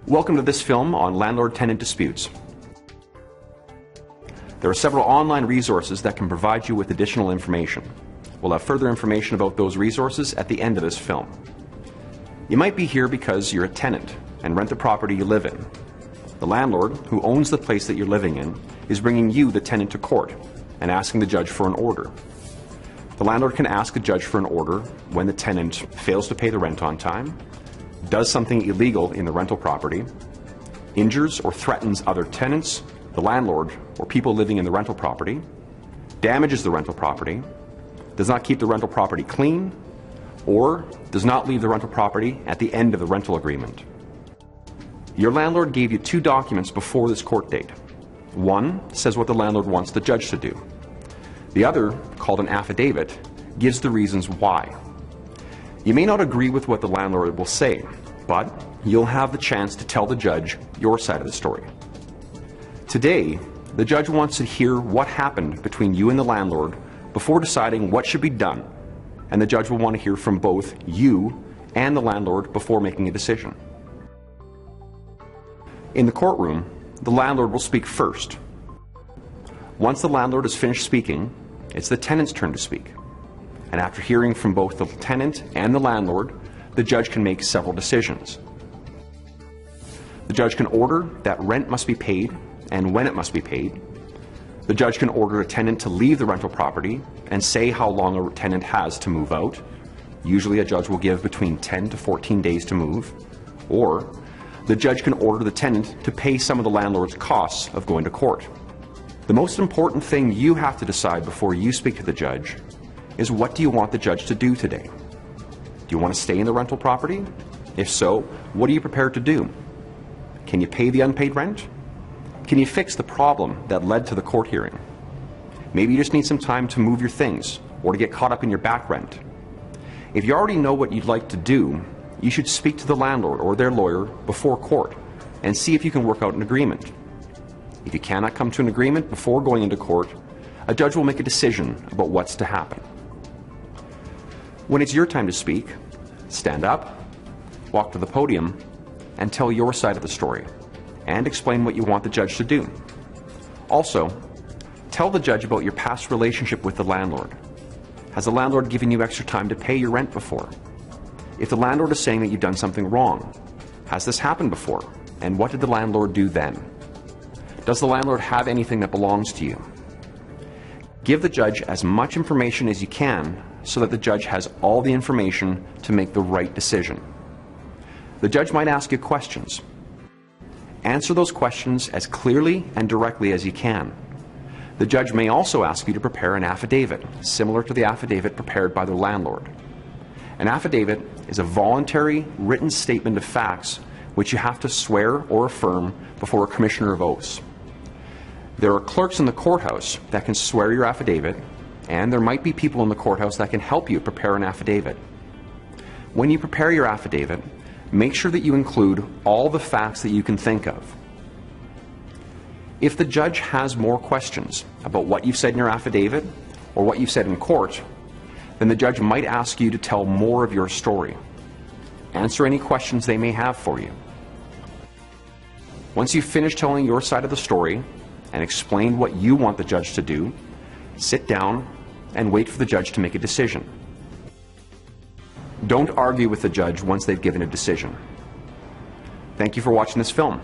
Welcome to this film on landlord-tenant disputes. There are several online resources that can provide you with additional information. We'll have further information about those resources at the end of this film. You might be here because you're a tenant and rent the property you live in. The landlord, who owns the place that you're living in, is bringing you, the tenant, to court and asking the judge for an order. The landlord can ask a judge for an order when the tenant fails to pay the rent on time, does something illegal in the rental property, injures or threatens other tenants, the landlord, or people living in the rental property, damages the rental property, does not keep the rental property clean, or does not leave the rental property at the end of the rental agreement. Your landlord gave you two documents before this court date. One says what the landlord wants the judge to do. The other, called an affidavit, gives the reasons why. You may not agree with what the landlord will say, but you'll have the chance to tell the judge your side of the story. Today, the judge wants to hear what happened between you and the landlord before deciding what should be done, and the judge will want to hear from both you and the landlord before making a decision. In the courtroom, the landlord will speak first. Once the landlord has finished speaking, it's the tenant's turn to speak. And after hearing from both the tenant and the landlord, the judge can make several decisions. The judge can order that rent must be paid and when it must be paid. The judge can order a tenant to leave the rental property and say how long a tenant has to move out. Usually a judge will give between 10 to 14 days to move. Or the judge can order the tenant to pay some of the landlord's costs of going to court. The most important thing you have to decide before you speak to the judge is, what do you want the judge to do today? Do you want to stay in the rental property? If so, what are you prepared to do? Can you pay the unpaid rent? Can you fix the problem that led to the court hearing? Maybe you just need some time to move your things or to get caught up in your back rent. If you already know what you'd like to do, you should speak to the landlord or their lawyer before court and see if you can work out an agreement. If you cannot come to an agreement before going into court, a judge will make a decision about what's to happen. When it's your time to speak, stand up, walk to the podium, and tell your side of the story, and explain what you want the judge to do. Also, tell the judge about your past relationship with the landlord. Has the landlord given you extra time to pay your rent before? If the landlord is saying that you've done something wrong, has this happened before? And what did the landlord do then? Does the landlord have anything that belongs to you? Give the judge as much information as you can so that the judge has all the information to make the right decision. The judge might ask you questions. Answer those questions as clearly and directly as you can. The judge may also ask you to prepare an affidavit, similar to the affidavit prepared by the landlord. An affidavit is a voluntary written statement of facts which you have to swear or affirm before a commissioner of oaths. There are clerks in the courthouse that can swear your affidavit, and there might be people in the courthouse that can help you prepare an affidavit. When you prepare your affidavit, make sure that you include all the facts that you can think of. If the judge has more questions about what you've said in your affidavit or what you've said in court, then the judge might ask you to tell more of your story. Answer any questions they may have for you. Once you've finished telling your side of the story and explained what you want the judge to do, sit down and wait for the judge to make a decision. Don't argue with the judge once they've given a decision. Thank you for watching this film.